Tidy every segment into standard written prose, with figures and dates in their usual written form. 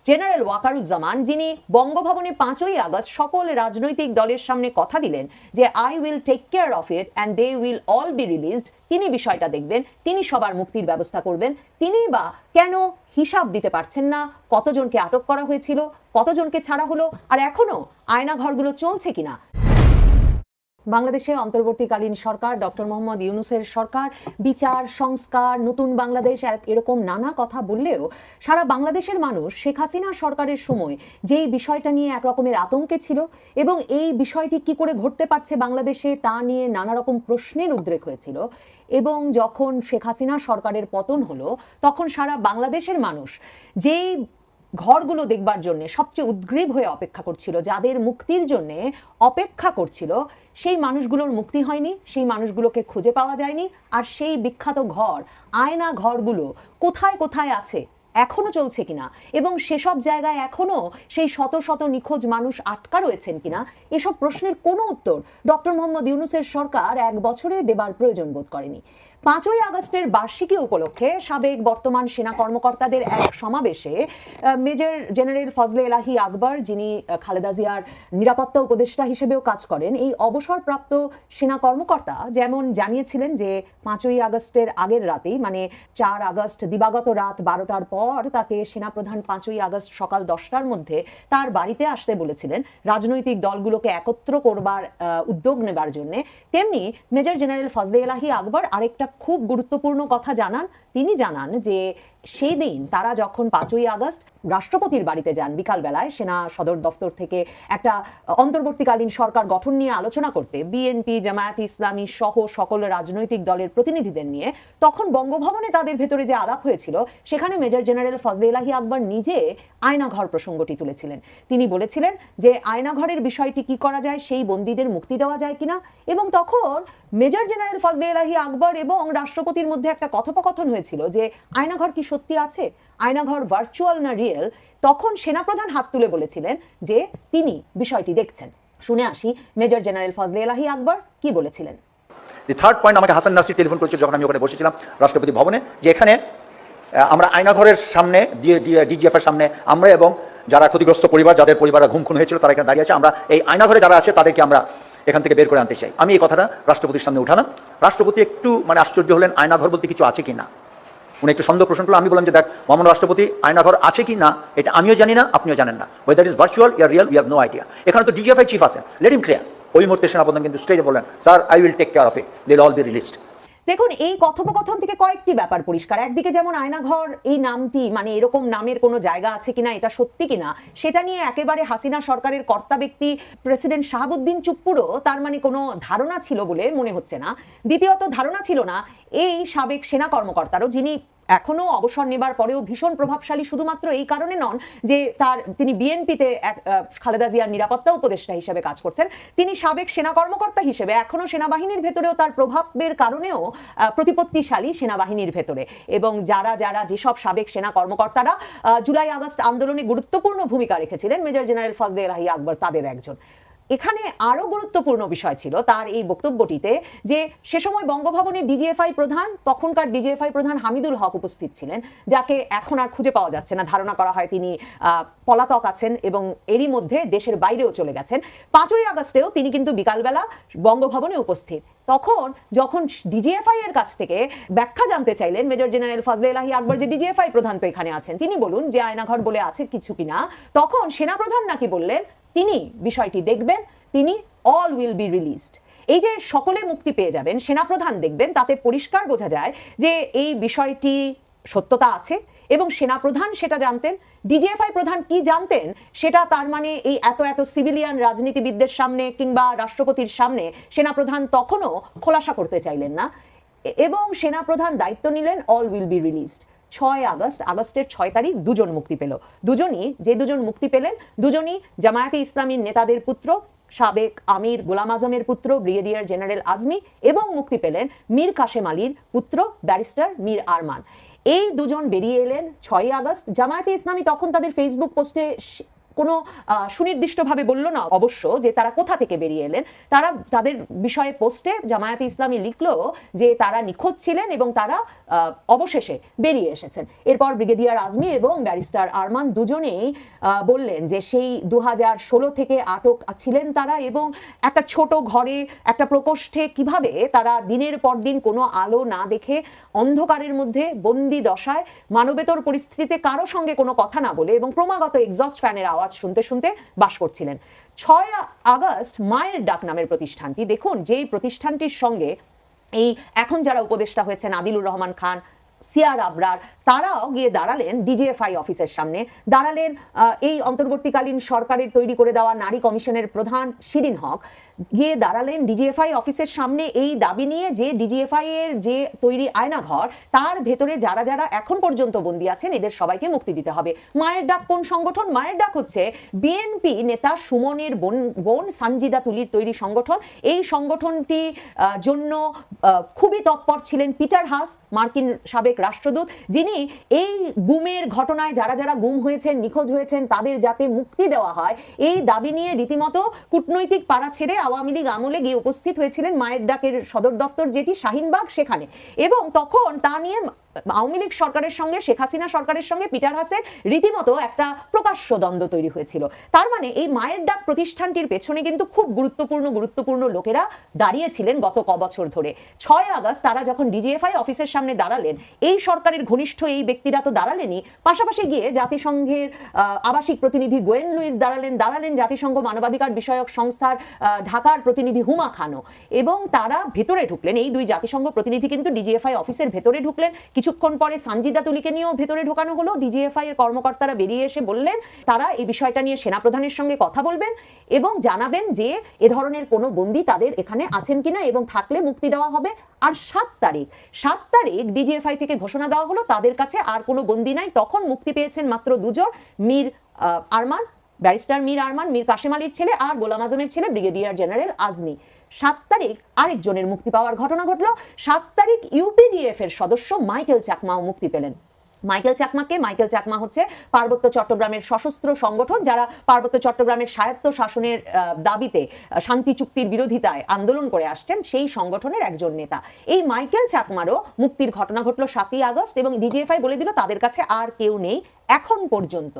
General Wakeruzzaman, যিনি বঙ্গভবনে 5ই August সকল রাজনৈতিক দলের সামনে কথা দিলেন যে I will take care of it and they will all be released, তিনি বিষয়টা দেখবেন, তিনি সবার মুক্তির ব্যবস্থা করবেন। তিনি বা কেন হিসাব দিতে পারছেন না কতজনকে আটক করা হয়েছিল, কতজনকে ছাড়া হলো, আর এখনো আয়নাঘরগুলো চলছে কিনা। বাংলাদেশে অন্তর্বর্তীকালীন সরকার, ডক্টর মোহাম্মদ ইউনূসের সরকার বিচার সংস্কার, নতুন বাংলাদেশ এরকম নানা কথা বললেও সারা বাংলাদেশের মানুষ শেখ হাসিনা সরকারের সময় যেই বিষয়টা নিয়ে একরকমের আতঙ্কে ছিল এবং এই বিষয়টি কি করে ঘটতে পারছে বাংলাদেশে তা নিয়ে নানা রকম প্রশ্নের উদ্রেক হয়েছিল। এবং যখন শেখ হাসিনা সরকারের পতন হলো তখন সারা বাংলাদেশের মানুষ যেই ঘরগুলো দেখবার জন্য সবচেয়ে উদ্গ্রীব হয়ে অপেক্ষা করছিল, যাদের মুক্তির জন্য অপেক্ষা করছিল, সেই মানুষগুলোর মুক্তি হয়নি, সেই মানুষগুলোকে খুঁজে পাওয়া যায়নি। আর সেই বিখ্যাত ঘর, আয়না ঘরগুলো কোথায় কোথায় আছে, এখনো চলছে কিনা, এবং সেসব জায়গায় এখনো সেই শত শত নিখোঁজ মানুষ আটকা রয়েছেন কিনা, এসব প্রশ্নের কোনো উত্তর ডক্টর মোহাম্মদ ইউনূসের সরকার 1 বছরে দেবার প্রয়োজন বোধ করেনি। 5ই আগস্টের বার্ষিকী উপলক্ষে সাবেক বর্তমান সেনা কর্মকর্তাদের এক সমাবেশে মেজর জেনারেল ফজলে এলাহি আকবর, যিনি খালেদা জিয়ার নিরাপত্তা উপদেষ্টা হিসেবেও কাজ করেন, এই অবসরপ্রাপ্ত সেনা কর্মকর্তা যেমন জানিয়েছিলেন যে 5ই আগস্টের আগের রাতেই, মানে 4 আগস্ট দিবাগত রাত 12টার পর তাকে সেনাপ্রধান 5ই আগস্ট সকাল 10টার মধ্যে তার বাড়িতে আসতে বলেছিলেন রাজনৈতিক দলগুলোকে একত্র করবার উদ্যোগ নেবার জন্য। তেমনি মেজর জেনারেল ফজলে এলাহি আকবর আরেকটা খুব গুরুত্বপূর্ণ কথা জানান। তিনি জানান যে সেই দিন তারা যখন 5ই আগস্ট রাষ্ট্রপতির বাড়িতে যান বিকালবেলায় সেনা সদর দফতর থেকে একটা অন্তর্বর্তীকালীন সরকার গঠন নিয়ে আলোচনা করতে, বিএনপি, জামায়াতে ইসলামী সহ সকল রাজনৈতিক দলের প্রতিনিধিদের নিয়ে, তখন বঙ্গভবনে তাদের ভেতরে যে আলাপ হয়েছিল সেখানে মেজর জেনারেল ফজলে এলাহি আকবর নিজে আয়নাঘর প্রসঙ্গটি তুলেছিলেন। তিনি বলেছিলেন যে আয়নাঘরের বিষয়টি কি করা যায়, সেই বন্দীদের মুক্তি দেওয়া যায় কিনা। এবং তখন মেজর জেনারেল ফজলে এলাহি আকবর এবং রাষ্ট্রপতির মধ্যে একটা কথোপকথন হয়েছিল যে আয়নাঘর কি সত্যি আছে, আয়নাঘর ভার্চুয়াল না রিয়েল। তখন সেনাপ্রধান হাত তুলে বলেছিলেন যে তিনি বিষয়টি দেখছেন। শুনে আসি মেজর জেনারেল ফজলে এলাহি আকবর কি বলেছিলেন। দি থার্ড পয়েন্ট, আমাকে হাসান নাসির টেলিফোন করেছিল যখন আমি ওখানে বসেছিলাম রাষ্ট্রপতি ভবনে, যে এখানে আমরা আয়নাঘরের সামনে, ডিজিএফ এর সামনে আমরা এবং যারা ক্ষতিগ্রস্ত পরিবার, যাদের পরিবারে ঘুম খুন হয়েছিল তারা এখানে দাঁড়িয়ে আছে, আমরা এই আয়নাঘরে যারা আছে তাদেরকে আমরা এখান থেকে বের করে আনতে চাই। আমি এই কথাটা রাষ্ট্রপতির সামনে উঠালাম। রাষ্ট্রপতি একটু আশ্চর্য হলেন, আয়নাঘর বলতে কিছু আছে কিনা। উনি একটু সন্দেহ প্রশ্ন করলো। আমি বললাম যে দেখ মহামান্য রাষ্ট্রপতি, আয়নাঘর আছে কি না এটা আমিও জানি না, আপনিও জানেন না। ওয়েদার ইজ ভার্চুয়াল ইয়া real, we have no idea. এখানে তো ডিজিএফআই চিফ আছেন, লেট হিম ক্লিয়ার। ওই মুহূর্তে সেনাপ্রধান কিন্তু স্টেজে বললেন, sir I will take care of it, they will all be released. দেখুন, এই কথোপকথন থেকে কয়েকটি ব্যাপার পরিষ্কার। একদিকে যেমন আয়নাঘর এই নামটি, মানে এরকম নামের কোনো জায়গা আছে কিনা, এটা সত্যি কিনা, সেটা নিয়ে একেবারে হাসিনা সরকারের কর্তা ব্যক্তি প্রেসিডেন্ট শাহাবুদ্দিন চুপ্পুরও তার মানে কোনো ধারণা ছিল বলে মনে হচ্ছে না। দ্বিতীয়ত, ধারণা ছিল না এই সাবেক সেনা কর্মকর্তারও, যিনি এখনো অবসর নেবার পরেও ভীষণ প্রভাবশালী শুধুমাত্র এই কারণে নন যে তিনি বিএনপিতে খালেদা জিয়ার নিরাপত্তা উপদেষ্টা হিসেবে কাজ করছেন, তিনি সাবেক সেনা কর্মকর্তা হিসেবে এখনো সেনাবাহিনীর ভেতরেও তার প্রভাবের কারণেও প্রতিপত্তিশালী সেনাবাহিনীর ভেতরে। এবং যারা যারা যেসব সাবেক সেনা কর্মকর্তারা জুলাই আগস্ট আন্দোলনে গুরুত্বপূর্ণ ভূমিকা রেখেছিলেন, মেজর জেনারেল ফজলে এলাহি আকবর তাদের একজন। এখানে আরো গুরুত্বপূর্ণ বিষয় ছিল তার এই বক্তব্যটিতে যে সে সময় বঙ্গভবনের ডিজিএফআই প্রধান, তখনকার ডিজিএফআই প্রধান হামিদুল হক উপস্থিত ছিলেন, যাকে এখন আর খুঁজে পাওয়া যাচ্ছে না। ধারণা করা হয় তিনি পলাতক আছেন এবং এরই মধ্যে দেশের বাইরেও চলে গেছেন। 5ই আগস্টেও তিনি কিন্তু বিকালবেলা বঙ্গভবনে উপস্থিত। তখন যখন ডিজিএফআই এর কাছ থেকে ব্যাখ্যা জানতে চাইলেন মেজর জেনারেল ফজলে এলাহি আকবর, যে ডিজিএফআই প্রধান তো এখানে আছেন, তিনি বলুন যে আয়নাঘর বলে আছে কিছু কিনা, তখন সেনাপ্রধান নাকি বললেন তিনি বিষয়টি দেখবেন, তিনি অল উইল বি রিলিজড। এই যে সকলে মুক্তি পেয়ে যাবেন, সেনাপ্রধান দেখবেন, তাতে পরিষ্কার বোঝা যায় যে এই বিষয়টি সত্যতা আছে এবং সেনাপ্রধান সেটা জানতেন। ডিজিএফআই প্রধান কি জানতেন সেটা তার মানে এই এত এত সিভিলিয়ান রাজনীতিবিদদের সামনে কিংবা রাষ্ট্রপতির সামনে সেনাপ্রধান তখনও খোলাসা করতে চাইলেন না। এবং সেনাপ্রধান দায়িত্ব নিলেন all will be released. 6 August, আগস্টের 6 তারিখ দুজন মুক্তি পেল। দুজন মুক্তি পেলেন দুজনই জামায়াতে ইসলামীর নেতাদের পুত্র, সাবেক আমির গোলাম আজমের পুত্র ব্রিগেডিয়ার জেনারেল আজমি, এবং মুক্তি পেলেন মীর কাশেম আলীর পুত্র ব্যারিস্টার মীর আরমান। এই দুজন বেরিয়ে এলেন 6 আগস্ট। জামায়াতে ইসলামী তখন তাদের ফেসবুক পোস্টে কোনো সুনির্দিষ্টভাবে বলল না অবশ্য যে তারা কোথা থেকে বেরিয়ে এলেন। তারা তাদের বিষয়ে পোস্টে জামায়াতে ইসলামী লিখলো যে তারা নিখোঁজ ছিলেন এবং তারা অবশেষে বেরিয়ে এসেছেন। এরপর ব্রিগেডিয়ার আজমি এবং ব্যারিস্টার আরমান দুজনেই বললেন যে সেই 2016 থেকে আটক ছিলেন তারা এবং একটা ছোট ঘরে একটা প্রকোষ্ঠে কিভাবে তারা দিনের পর দিন কোনো আলো না দেখে অন্ধকারের মধ্যে বন্দি দশায় মানবেতর পরিস্থিতিতে কারো সঙ্গে কোনো কথা না বলে এবং ক্রমাগত এক্সস্ট ফ্যানের আওয়াজ শুনতে শুনতে বাস করছিলেন। 6 আগস্ট মায়ের ডাক নামের প্রতিষ্ঠানটি, দেখুন যেই প্রতিষ্ঠানটির সঙ্গে এই এখন যারা উপদেষ্টা হয়েছেন আদিলুর রহমান খান, সিয়ার আবরার, তারাও গিয়ে দাঁড়ালেন ডিজিএফআই অফিসের সামনে, দাঁড়ালেন এই অন্তর্বর্তীকালীন সরকারের তৈরি করে দেওয়া নারী কমিশনের প্রধান শিরিন হক গিয়ে দাঁড়ালেন ডিজিএফআই অফিসের সামনে এই দাবি নিয়ে যে ডিজিএফআই এর যে তৈরি আয়নাঘর তার ভেতরে যারা যারা এখন পর্যন্ত বন্দী আছেন এদের সবাইকে মুক্তি দিতে হবে। মায়ের ডাক কোন সংগঠন? মায়ের ডাক হচ্ছে বিএনপি নেতা সুমনের বোন সানজিদা তুলির তৈরি সংগঠন। এই সংগঠনটি জন্য খুবই তৎপর ছিলেন পিটার হাস, মার্কিন সাবেক রাষ্ট্রদূত, যিনি এই গুমের ঘটনায় যারা যারা গুম হয়েছেন, নিখোঁজ হয়েছেন তাদের যাতে মুক্তি দেওয়া হয় এই দাবি নিয়ে রীতিমতো কূটনৈতিক পাড়া ছেড়ে আওয়ামী লীগ আমলে গিয়ে উপস্থিত হয়েছিলেন মায়ের ডাকের সদর দপ্তর যেটি শাহিনবাগ সেখানে। এবং তখন তা নিয়ে আওয়ামী লীগ সরকারের সঙ্গে শেখ হাসিনা সরকারের সঙ্গে পিটার হাসের রীতিমতো একটা প্রকাশ্য দ্বন্দ্ব তৈরি হয়েছিল। তার মানে এই মায়ের ডাক প্রতিষ্ঠানটির পেছনে কিন্তু খুব গুরুত্বপূর্ণ লোকেরা দাঁড়িয়েছিলেন গত কবছর ধরে। 6 আগস্ট তারা যখন ডিজিএফআই অফিসের সামনে দাঁড়ালেন, এই সরকারের ঘনিষ্ঠ এই ব্যক্তিরা তো দাঁড়ালেনই, পাশাপাশি গিয়ে জাতিসংঘের আবাসিক প্রতিনিধি গোয়েন লুইস দাঁড়ালেন জাতিসংঘ মানবাধিকার বিষয়ক সংস্থার ঢাকার প্রতিনিধি হুমা খানও, এবং তারা ভেতরে ঢুকলেন। এই দুই জাতিসংঘ প্রতিনিধি কিন্তু ডিজিএফআই অফিসের ভেতরে ঢুকলেন। কিছুক্ষণ পরে সানজিদা তুলিকে নিয়েও ভেতরে ঢোকানো হলো। ডিজিএফআই এর কর্মকর্তারা বেরিয়ে এসে বললেন তারা এই বিষয়টা নিয়ে সেনাপ্রধানের সঙ্গে কথা বলবেন এবং জানাবেন যে এ ধরনের কোনো বন্দী তাদের এখানে আছেন কিনা এবং থাকলে মুক্তি দেওয়া হবে। আর 7 তারিখ ডিজিএফআই থেকে ঘোষণা দেওয়া হলো তাদের কাছে আর কোনো বন্দী নাই। তখন মুক্তি পেয়েছেন মাত্র দুজন, ব্যারিস্টার মীর আরমান, মীর কাশেম আলীর ছেলে, আর গোলাম আজমের ছেলে ব্রিগেডিয়ার জেনারেল আজমি। 7 তারিখ আরেকজনের মুক্তি পাওয়ার ঘটনা ঘটলো। 7 তারিখ ইউপিডিএফ এর সদস্য মাইকেল চাকমাও মুক্তি পেলেন। মাইকেল চাকমা হচ্ছে পার্বত্য চট্টগ্রামের সশস্ত্র সংগঠন যারা পার্বত্য চট্টগ্রামের স্বায়ত্ত শাসনের দাবিতে শান্তি চুক্তির বিরোধিতায় আন্দোলন করে আসছেন, সেই সংগঠনের একজন নেতা। এই মাইকেল চাকমারও মুক্তির ঘটনা ঘটলো 7 আগস্ট এবং ডিজিএফআই বলে দিল তাদের কাছে আর কেউ নেই। এখন পর্যন্ত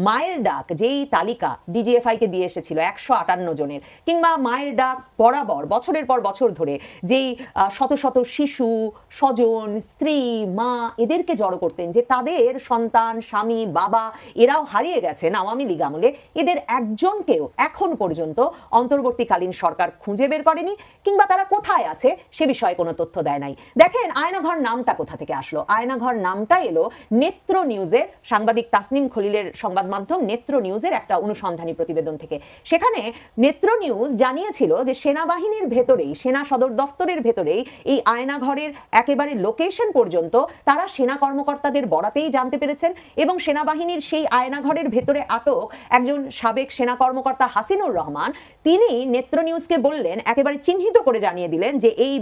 মায়ের ডাক যেই তালিকা ডিজিএফআই কে দিয়ে এসেছিল 158 জনের, কিংবা মায়ের ডাক বরাবর বছরের পর বছর ধরে যেই শত শত শিশু, স্বজন, স্ত্রী, মা এদেরকে জড়ো করতেন যে তাদের সন্তান, স্বামী, বাবা এরাও হারিয়ে গেছেন আওয়ামী লীগ আমলে, এদের একজনকেও এখন পর্যন্ত অন্তর্বর্তীকালীন সরকার খুঁজে বের করেনি, কিংবা তারা কোথায় আছে সে বিষয়ে কোনো তথ্য দেয় নাই। দেখেন আয়নাঘর নামটা কোথা থেকে আসলো। আয়নাঘর নামটা এলো নেত্র নিউজের, সাংবাদিক তাসনিম খলিলের সংবাদ মাধ্যম নেত্র নিউজের একটা অনুসন্ধানী প্রতিবেদন থেকে। সেখানে নেত্র নিউজ জানিয়েছিল যে সেনাবাহিনীর ভেতরেই, সেনা সদর দফতরের ভেতরেই এই আয়নাঘরের একেবারে লোকেশন পর্যন্ত তারা সেনা কর্মকর্তাদের বরাতেই জানতে পেরেছেন এবং সেনাবাহিনীর সেই আয়নাঘরের ভেতরে আটক একজন সাবেক সেনা কর্মকর্তা হাসিনুর রহমান, তিনি নেত্র নিউজকে বললেন, একেবারে চিহ্নিত করে জানিয়ে দিলেন যে এই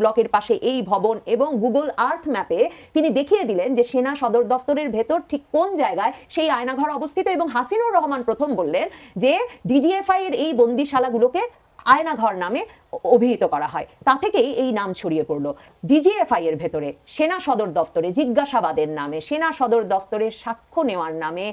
ব্লকের পাশে এই ভবন, এবং গুগল আর্থ ম্যাপে তিনি দেখিয়ে দিলেন যে সেনা সদর দফতরের ভেতর ঠিক কোন জায়গায় সেই আয়নাঘর অবস্থিত। এবং হাসিনুর রহমান প্রথম বললেন যে ডিজিএফআই এর এই বন্দিশালাগুলোকে আয়নাঘর নামে অভিহিত করা হয়, তা থেকেই এই নাম ছড়িয়ে পড়লো। ডিজিএফআই এর ভেতরে সেনা সদর দফতরে জিজ্ঞাসাবাদের নামে, সেনা সদর দফতরে সাক্ষ্য নেওয়ার নামে,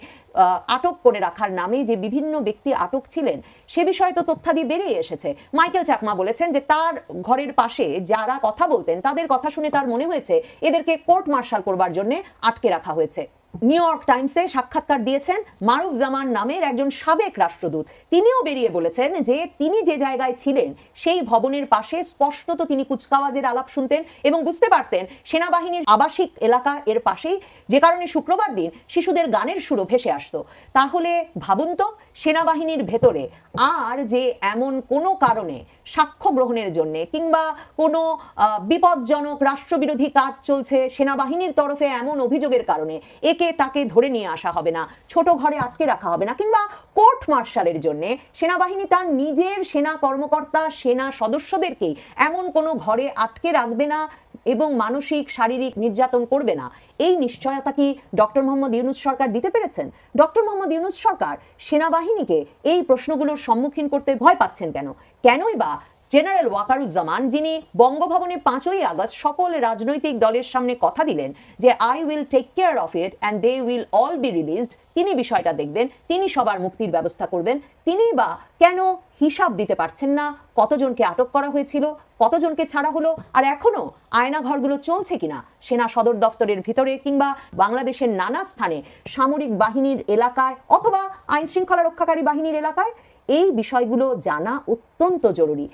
আটক করে রাখার নামে যে বিভিন্ন ব্যক্তি আটক ছিলেন সে বিষয়ে তো তথ্যাদি বেরিয়ে এসেছে। মাইকেল চাকমা বলেছেন যে তার ঘরের পাশে যারা কথা বলতেন তাদের কথা শুনে তার মনে হয়েছে এদেরকে কোর্ট মার্শাল করবার জন্য আটকে রাখা হয়েছে। নিউ ইয়র্ক টাইমসে সাক্ষাৎকার দিয়েছেন মারুফ জামান নামের একজন সাবেক রাষ্ট্রদূত, তিনিও বেরিয়ে বলেছেন যে তিনি যে জায়গায় ছিলেন সেই ভবনের পাশে স্পষ্টত তিনি কুচকাওয়াজের আলাপ শুনতেন এবং বুঝতে পারতেন সেনাবাহিনীর আবাসিক এলাকা এর পাশেই, যে কারণে শুক্রবার দিন শিশুদের গানের সুরও ভেসে আসতো। তাহলে ভাবুন তো, সেনাবাহিনীর ভেতরে আর যে এমন কোনো কারণে সাক্ষ্য গ্রহণের জন্য কিংবা কোনো বিপজ্জনক রাষ্ট্রবিরোধী কাজ চলছে সেনাবাহিনীর তরফে এমন অভিযোগের কারণে একে তাকে ধরে নিয়ে আসা হবে না, ছোট ঘরে আটকে রাখা হবে না, কিংবা কোর্ট মার্শালের জন্য সেনাবাহিনী তার নিজের সেনা কর্মকর্তা, সেনা সদস্যদেরকেই এমন কোনো ঘরে আটকে রাখবে না এবং মানসিক শারীরিক নির্যাতন করবে না, এই নিশ্চয়তা কি ডক্টর মোহাম্মদ ইউনূস সরকার দিতে পেরেছেন? ডক্টর মোহাম্মদ ইউনূস সরকার সেনাবাহিনীকে এই প্রশ্নগুলোর সম্মুখীন করতে ভয় পাচ্ছেন কেন? কেনই বা জেনারেল ওয়াকারুজ্জামান, যিনি বঙ্গভবনে 5ই আগস্ট সকল রাজনৈতিক দলের সামনে কথা দিলেন যে I will take care of it and they will all be released, তিনি বিষয়টা দেখবেন, তিনি সবার মুক্তির ব্যবস্থা করবেন, তিনি বা কেন হিসাব দিতে পারছেন না কতজনকে আটক করা হয়েছিল, কতজনকে ছাড়া হলো, আর এখনো আয়নাঘরগুলো চলছে কিনা সেনা সদর দফতরের ভিতরে কিংবা বাংলাদেশের নানা স্থানে সামরিক বাহিনীর এলাকায় অথবা আইন শৃঙ্খলা রক্ষাকারী বাহিনীর এলাকায়, এই বিষয়গুলো জানা অত্যন্ত জরুরি।